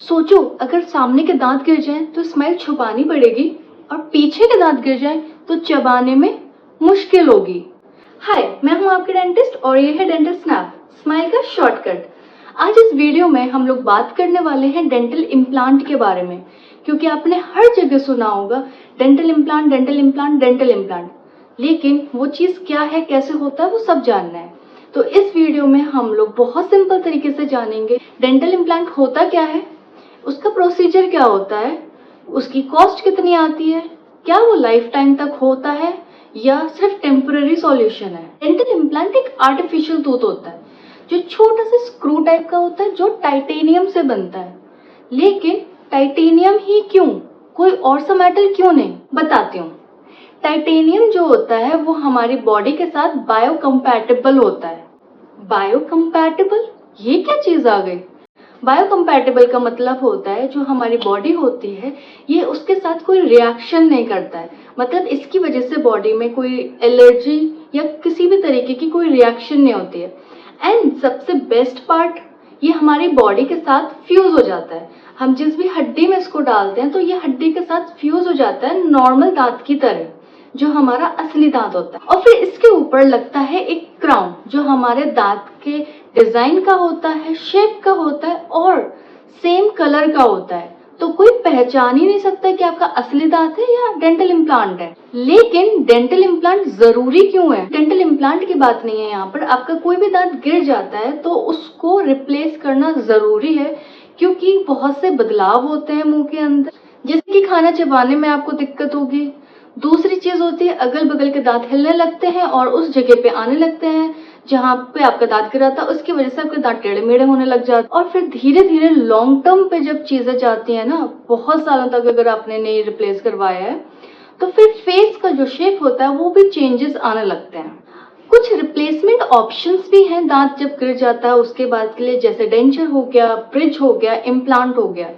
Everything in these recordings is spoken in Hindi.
सोचो अगर सामने के दांत गिर जाएं तो स्माइल छुपानी पड़ेगी और पीछे के दांत गिर जाएं तो चबाने में मुश्किल होगी। हाय, मैं हूं आपकी डेंटिस्ट और ये है डेंटल स्नैप, स्माइल का शॉर्टकट। आज इस वीडियो में हम लोग बात करने वाले हैं डेंटल इम्प्लांट के बारे में, क्योंकि आपने हर जगह सुना होगा dental implant, dental implant, dental implant, लेकिन वो चीज क्या है, कैसे होता है, वो सब जानना है। तो इस वीडियो में हम लोग बहुत सिंपल तरीके से जानेंगे डेंटल इम्प्लांट होता क्या है, उसका प्रोसीजर क्या होता है, उसकी कॉस्ट कितनी आती है, क्या वो लाइफ टाइम तक होता है या सिर्फ टेम्पररी सॉल्यूशन है। डेंटल इम्प्लांट एक आर्टिफिशियल टूथ होता है जो छोटा सा स्क्रू टाइप का होता है, जो टाइटेनियम से बनता है। लेकिन टाइटेनियम ही क्यों, कोई और सा मेटल क्यों नहीं, बताती हूँ। टाइटेनियम जो होता है वो हमारी बॉडी के साथ बायोकम्पैटिबल होता है। बायोकम्पैटिबल, ये क्या चीज आ गई। बायोकम्पैटिबल का मतलब होता है जो हमारी बॉडी होती है ये उसके साथ कोई रिएक्शन नहीं करता है, मतलब इसकी वजह से बॉडी में कोई एलर्जी या किसी भी तरीके की कोई रिएक्शन नहीं होती है। एंड सबसे बेस्ट पार्ट, ये हमारी बॉडी के साथ फ्यूज हो जाता है। हम जिस भी हड्डी में इसको डालते हैं तो ये हड्डी के साथ फ्यूज हो जाता है नॉर्मल दांत की तरह, जो हमारा असली दांत होता है। और फिर इसके ऊपर लगता है एक क्राउन जो हमारे दांत के डिजाइन का होता है, शेप का होता है और सेम कलर का होता है। तो कोई पहचान ही नहीं सकता कि आपका असली दांत है या डेंटल इम्प्लांट है। लेकिन डेंटल इम्प्लांट जरूरी क्यों है? डेंटल इम्प्लांट की बात नहीं है यहाँ पर। आपका कोई भी दांत गिर जाता है तो उसको रिप्लेस करना जरूरी है, क्योंकि बहुत से बदलाव होते हैं मुंह के अंदर, जैसे कि खाना चबाने में आपको दिक्कत होगी। दूसरी चीज होती है अगल बगल के दांत हिलने लगते हैं और उस जगह पे आने लगते हैं जहाँ पे आपका दांत गिरा था, उसकी वजह से आपके दांत टेढ़े मेढ़े होने लग जाते हैं। और फिर धीरे धीरे लॉन्ग टर्म पे जब चीजें जाती है ना, बहुत सालों तक अगर आपने नहीं रिप्लेस करवाया है, तो फिर फेस का जो शेप होता है वो भी चेंजेस आने लगते हैं। कुछ रिप्लेसमेंट ऑप्शंस भी हैं दांत जब गिर जाता है उसके बाद के लिए, जैसे डेंचर हो गया, ब्रिज हो गया, इम्प्लांट हो गया।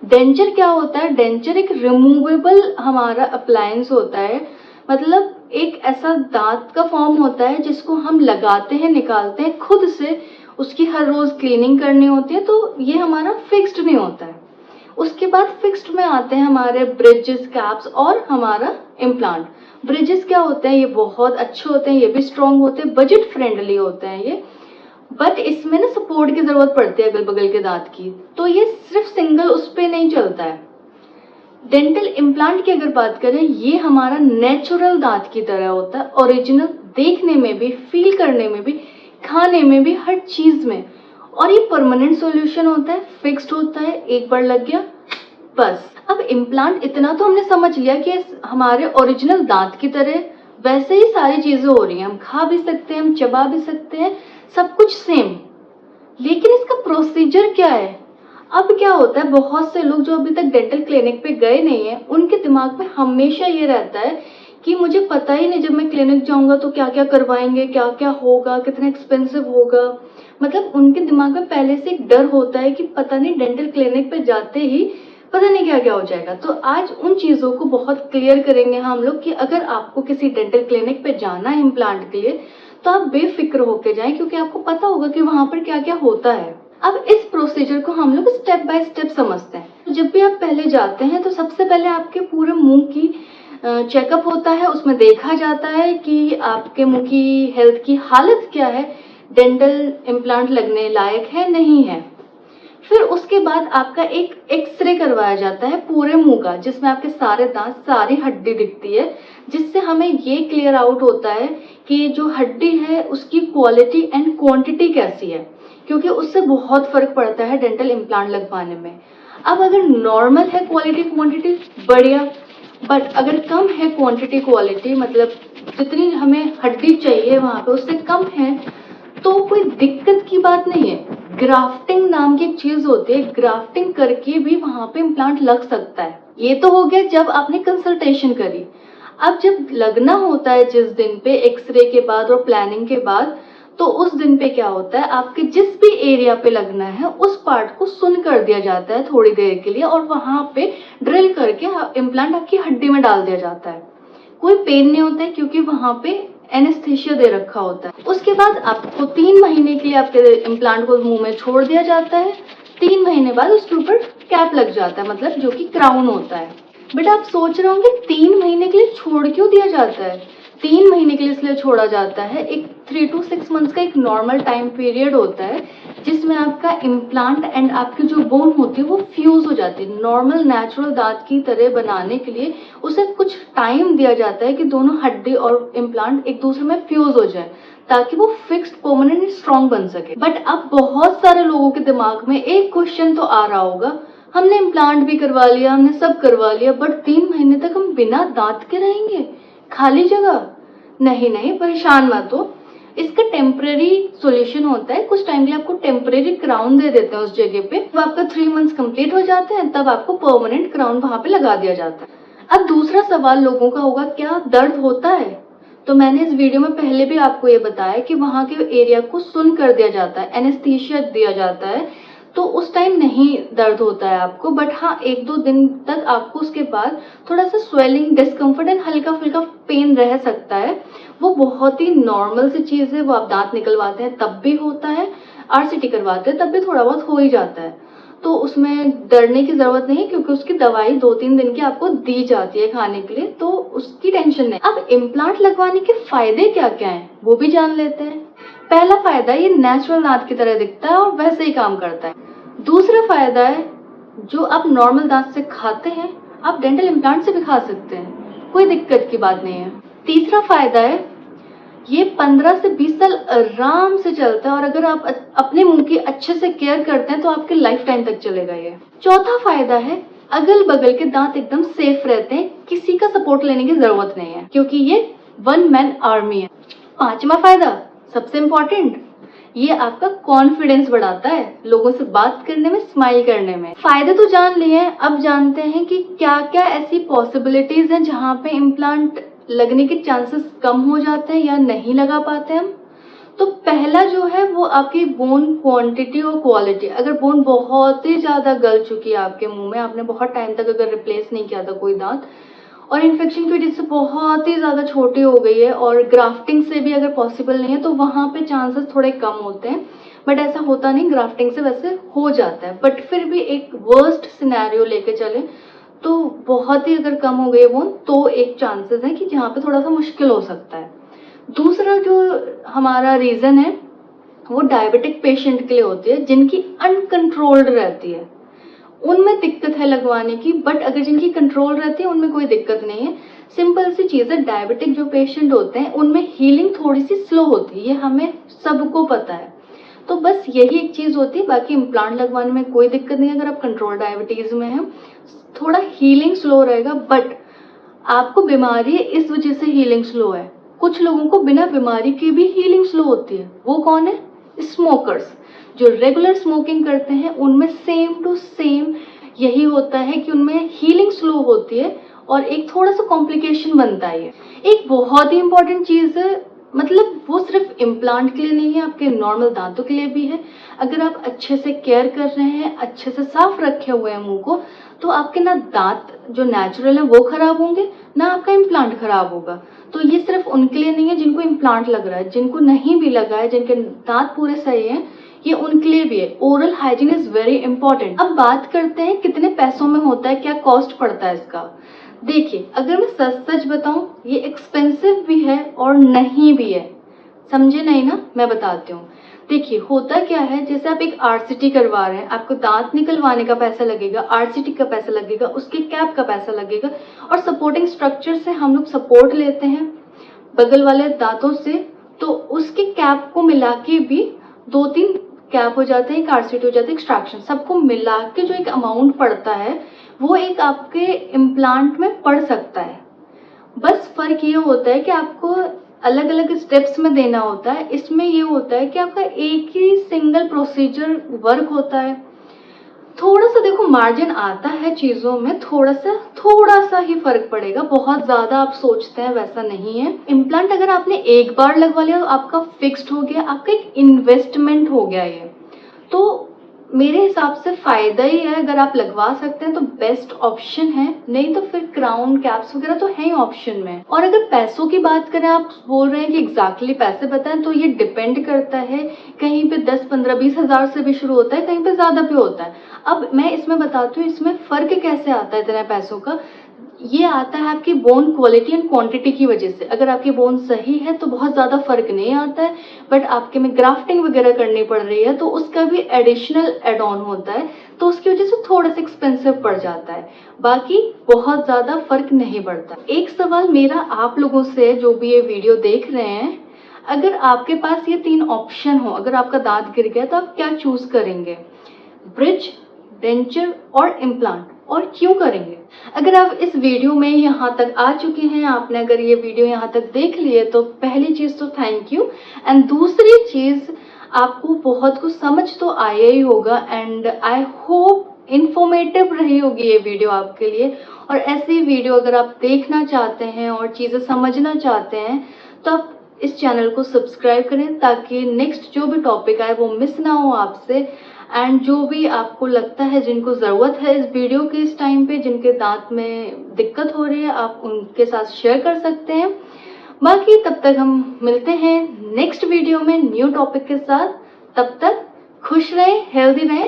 डेंचर क्या होता है? डेंचर एक रिमूवेबल हमारा अप्लायंस होता है, मतलब एक ऐसा दांत का फॉर्म होता है जिसको हम लगाते हैं, निकालते हैं खुद से, उसकी हर रोज क्लीनिंग करनी होती है, तो ये हमारा फिक्स्ड नहीं होता है। उसके बाद फिक्स्ड में आते हैं हमारे ब्रिजेस, कैप्स और हमारा इम्प्लांट। ब्रिजेस क्या होते हैं? ये बहुत अच्छे होते हैं, ये भी स्ट्रॉन्ग होते हैं, बजट फ्रेंडली होते हैं ये, बट इसमें ना सपोर्ट की जरूरत पड़ती है अगल बगल के दांत की, तो ये सिर्फ सिंगल उस पे नहीं चलता है। डेंटल इम्प्लांट की अगर बात करें, ये हमारा नेचुरल दांत की तरह होता है, ओरिजिनल, देखने में भी, फील करने में भी, खाने में भी, हर चीज में। और ये परमानेंट सॉल्यूशन होता है, फिक्स्ड होता है, एक बार लग गया बस। अब इम्प्लांट इतना तो हमने समझ लिया कि हमारे ओरिजिनल दांत की तरह वैसे ही सारी चीजें हो रही हैं, हम खा भी सकते हैं, हम चबा भी सकते हैं, सब कुछ सेम। लेकिन इसका प्रोसीजर क्या है? अब क्या होता है, बहुत से लोग जो अभी तक डेंटल क्लिनिक पे गए नहीं है, उनके दिमाग में हमेशा ये रहता है कि मुझे पता ही नहीं, जब मैं क्लिनिक जाऊंगा तो क्या क्या करवाएंगे, क्या क्या होगा, कितना एक्सपेंसिव होगा। मतलब उनके दिमाग में पहले से एक डर होता है कि पता नहीं डेंटल क्लिनिक पे जाते ही पता नहीं क्या क्या हो जाएगा। तो आज उन चीजों को बहुत क्लियर करेंगे हम लोग कि अगर आपको किसी डेंटल क्लिनिक पे जाना है इम्प्लांट के लिए, तो आप बेफिक्र होके जाएं, क्योंकि आपको पता होगा कि वहां पर क्या क्या होता है। अब इस प्रोसीजर को हम लोग स्टेप बाय स्टेप समझते हैं। तो जब भी आप पहले जाते हैं तो सबसे पहले आपके पूरे मुंह की चेकअप होता है, उसमें देखा जाता है कि आपके मुंह की हेल्थ की हालत क्या है, डेंटल इम्प्लांट लगने लायक है नहीं है। फिर उसके बाद आपका एक एक्सरे करवाया जाता है पूरे मुंह का, जिसमें आपके सारे दांत, सारी हड्डी दिखती है, जिससे हमें ये क्लियर आउट होता है कि जो हड्डी है उसकी क्वालिटी एंड क्वांटिटी कैसी है, क्योंकि उससे बहुत फर्क पड़ता है डेंटल इम्प्लांट लगवाने में। अब अगर नॉर्मल है क्वालिटी क्वांटिटी, बढ़िया, बट अगर कम है क्वांटिटी क्वालिटी, मतलब जितनी हमें हड्डी चाहिए वहां पे उससे कम है, तो कोई दिक्कत की बात नहीं है। ग्राफ्टिंग नाम की एक चीज होती है, ग्राफ्टिंग करके भी वहां पे इम्प्लांट लग सकता है। ये तो हो गया जब आपने कंसल्टेशन करी। अब जब लगना होता है जिस दिन पे, एक्सरे के बाद और प्लानिंग के बाद, तो उस दिन पे क्या होता है, आपके जिस भी एरिया पे लगना है उस पार्ट को सुन कर दिया जाता है थोड़ी देर के लिए, और वहां पे ड्रिल करके इम्प्लांट आपकी हड्डी में डाल दिया जाता है। कोई पेन नहीं होता है, क्योंकि वहां पे एनेस्थीसिया दे रखा होता है। उसके बाद आपको 3 महीने के लिए आपके इम्प्लांट को मुंह में छोड़ दिया जाता है, 3 महीने बाद उसके ऊपर कैप लग जाता है, मतलब जो कि क्राउन होता है। बट आप सोच रहे होंगे 3 महीने के लिए छोड़ क्यों दिया जाता है? 3 महीने के लिए इसलिए छोड़ा जाता है, एक 3 to 6 मंथ्स का एक नॉर्मल टाइम पीरियड होता है जिसमें आपका इम्प्लांट एंड आपकी जो बोन होती है वो फ्यूज हो जाती है। नॉर्मल नेचुरल दांत की तरह बनाने के लिए उसे कुछ टाइम दिया जाता है कि दोनों हड्डी और इम्प्लांट एक दूसरे में फ्यूज हो जाए ताकि वो फिक्स्ड परमानेंट स्ट्रॉन्ग बन सके। बट अब बहुत सारे लोगों के दिमाग में एक क्वेश्चन तो आ रहा होगा, हमने इम्प्लांट भी करवा लिया, हमने सब करवा लिया, बट 3 महीने तक हम बिना दांत के रहेंगे, खाली जगह? नहीं नहीं, परेशान मत हो। इसका टेम्परेरी सॉल्यूशन होता है, कुछ टाइम के लिए आपको टेम्परेरी क्राउन दे देते हैं उस जगह पे। जब आपका 3 मंथ्स कंप्लीट हो जाते हैं तब आपको परमानेंट क्राउन वहां पे लगा दिया जाता है। अब दूसरा सवाल लोगों का होगा, क्या दर्द होता है? तो मैंने इस वीडियो में पहले भी आपको ये बताया कि वहां के एरिया को सुन कर दिया जाता है, एनेस्थीसिया दिया जाता है, तो उस टाइम नहीं दर्द होता है आपको। बट हाँ, 1-2 दिन तक आपको उसके बाद थोड़ा सा स्वेलिंग, डिस्कम्फर्ट एंड हल्का फुल्का पेन रह सकता है। वो बहुत ही नॉर्मल सी चीज है, वो आप दांत निकलवाते हैं तब भी होता है, आरसीटी करवाते हैं तब भी थोड़ा बहुत हो ही जाता है। तो उसमें डरने की जरूरत नहीं, क्योंकि उसकी दवाई 2-3 दिन की आपको दी जाती है खाने के लिए, तो उसकी टेंशन नहीं। अब इम्प्लांट लगवाने के फायदे क्या क्या हैं वो भी जान लेते हैं। पहला फायदा, ये नेचुरल दांत की तरह दिखता है और वैसे ही काम करता है। दूसरा फायदा है, जो आप नॉर्मल दांत से खाते हैं आप डेंटल इम्प्लांट से भी खा सकते हैं, कोई दिक्कत की बात नहीं है। तीसरा फायदा है, ये 15 से 20 साल आराम से चलता है और अगर आप अपने मुंह की अच्छे से केयर करते हैं तो आपके लाइफ टाइम तक चलेगा ये। चौथा फायदा है, अगल बगल के दांत एकदम सेफ रहते हैं, किसी का सपोर्ट लेने की जरूरत नहीं है, क्योंकि ये 1 मैन आर्मी है। पांचवा फायदा, सबसे इम्पोर्टेंट, ये आपका कॉन्फिडेंस बढ़ाता है लोगों से बात करने में, स्माइल करने में। फायदे तो जान लिए हैं, अब जानते हैं कि क्या क्या ऐसी पॉसिबिलिटीज हैं जहाँ पे इम्प्लांट लगने के चांसेस कम हो जाते हैं या नहीं लगा पाते हम। तो पहला जो है वो आपकी बोन क्वांटिटी और क्वालिटी। अगर बोन बहुत ही ज्यादा गल चुकी है आपके मुंह में, आपने बहुत टाइम तक अगर रिप्लेस नहीं किया था कोई दांत, और इन्फेक्शन की वजह से बहुत ही ज्यादा छोटी हो गई है और ग्राफ्टिंग से भी अगर पॉसिबल नहीं है तो वहां पे चांसेस थोड़े कम होते हैं। बट ऐसा होता नहीं, ग्राफ्टिंग से वैसे हो जाता है। बट फिर भी एक वर्स्ट सिनेरियो लेके चले तो बहुत ही अगर कम हो गई है बोन तो एक चांसेस है कि जहाँ पे थोड़ा सा मुश्किल हो सकता है। दूसरा जो हमारा रीजन है वो डायबिटिक पेशेंट के लिए होती है, जिनकी अनकंट्रोल्ड रहती है, उनमें दिक्कत है लगवाने की। बट अगर जिनकी कंट्रोल रहती है उनमें कोई दिक्कत नहीं है। सिंपल सी चीज है, डायबिटिक जो पेशेंट होते हैं उनमें हीलिंग थोड़ी सी स्लो होती है, ये हमें सबको पता है। तो बस यही एक चीज होती है, बाकी इम्प्लांट लगवाने में कोई दिक्कत नहीं है। अगर आप कंट्रोल डायबिटीज में हैं, थोड़ा हीलिंग स्लो रहेगा, बट आपको बीमारी है इस वजह से हीलिंग स्लो है। कुछ लोगों को बिना बीमारी की भी हीलिंग स्लो होती है, वो कौन है? स्मोकर्स। जो रेगुलर स्मोकिंग करते हैं उनमें सेम टू सेम यही होता है कि उनमें हीलिंग स्लो होती है और एक थोड़ा सा कॉम्प्लिकेशन बनता है। एक बहुत ही इंपॉर्टेंट चीज है, मतलब वो सिर्फ इम्प्लांट के लिए नहीं है, आपके नॉर्मल दांतों के लिए भी है। अगर आप अच्छे से केयर कर रहे हैं, अच्छे से साफ रखे हुए हैं मुंह को, तो आपके ना दांत जो नेचुरल है वो खराब होंगे, ना आपका इम्प्लांट खराब होगा। तो ये सिर्फ उनके लिए नहीं है जिनको इम्प्लांट लग रहा है, जिनको नहीं भी लगा है, जिनके दांत पूरे सही हैं, ये उनके लिए भी है। Oral hygiene is very important. अब बात करते हैं कितने पैसों में होता है, क्या कॉस्ट पड़ता है इसका। देखिए, अगर मैं सच सच बताऊं, ये एक्सपेंसिव भी है और नहीं भी है। समझे नहीं ना, मैं बताती हूँ। देखिए, होता क्या है, जैसे आप एक आरसीटी करवा रहे हैं, आपको दांत निकलवाने का पैसा लगेगा, आरसीटी का पैसा लगेगा, उसके कैप का पैसा लगेगा, और सपोर्टिंग स्ट्रक्चर से हम लोग सपोर्ट लेते हैं बगल वाले दांतों से, तो उसके कैप को मिला के भी 2-3 कैप हो जाते हैं, एक आरसीटी हो जाता है, एक्सट्रैक्शन, सबको मिला के जो एक अमाउंट पड़ता है वो एक आपके इम्प्लांट में पड़ सकता है। बस फर्क ये होता है कि आपको अलग अलग स्टेप्स में देना होता है। इसमें ये होता है कि आपका एक ही सिंगल प्रोसीजर वर्क होता है। थोड़ा सा देखो मार्जिन आता है चीजों में, थोड़ा सा ही फर्क पड़ेगा, बहुत ज्यादा आप सोचते हैं वैसा नहीं है। इम्प्लांट अगर आपने एक बार लगवा लिया तो आपका फिक्स्ड हो गया, आपका एक इन्वेस्टमेंट हो गया ये। तो मेरे हिसाब से फ़ायदा ही है, अगर आप लगवा सकते हैं तो बेस्ट ऑप्शन है, नहीं तो फिर क्राउन कैप्स वगैरह तो है ही ऑप्शन में। और अगर पैसों की बात करें, आप बोल रहे हैं कि एग्जैक्टली पैसे बताएं, तो ये डिपेंड करता है, कहीं पे 10, 15, 20 हज़ार से भी शुरू होता है, कहीं पे ज़्यादा भी होता है। अब मैं इसमें बताती हूँ इसमें फ़र्क कैसे आता है इतने पैसों का। ये आता है आपकी बोन क्वालिटी एंड क्वांटिटी की वजह से। अगर आपकी बोन सही है तो बहुत ज़्यादा फर्क नहीं आता है, बट आपके में ग्राफ्टिंग वगैरह करनी पड़ रही है तो उसका भी एडिशनल एड ऑन होता है, तो उसकी वजह से थोड़ा सा एक्सपेंसिव पड़ जाता है। बाकी बहुत ज़्यादा फर्क नहीं पड़ता। एक सवाल मेरा आप लोगों से, जो भी ये वीडियो देख रहे हैं, अगर आपके पास ये 3 ऑप्शन हो, अगर आपका दांत गिर गया तो आप क्या चूज करेंगे? ब्रिज, डेंचर और इम्प्लांट, और क्यों करेंगे? अगर आप इस वीडियो में यहाँ तक आ चुके हैं, आपने अगर ये वीडियो यहाँ तक देख ली है, तो पहली चीज तो थैंक यू, एंड दूसरी चीज आपको बहुत कुछ समझ तो आया ही होगा, एंड आई होप इंफॉर्मेटिव रही होगी ये वीडियो आपके लिए। और ऐसी वीडियो अगर आप देखना चाहते हैं और चीजें समझना चाहते हैं तो आप इस चैनल को सब्सक्राइब करें, ताकि नेक्स्ट जो भी टॉपिक आए वो मिस ना हो आपसे। एंड जो भी आपको लगता है जिनको ज़रूरत है इस वीडियो के इस टाइम पे, जिनके दांत में दिक्कत हो रही है, आप उनके साथ शेयर कर सकते हैं। बाकी तब तक हम मिलते हैं नेक्स्ट वीडियो में न्यू टॉपिक के साथ। तब तक खुश रहें, हेल्दी रहें।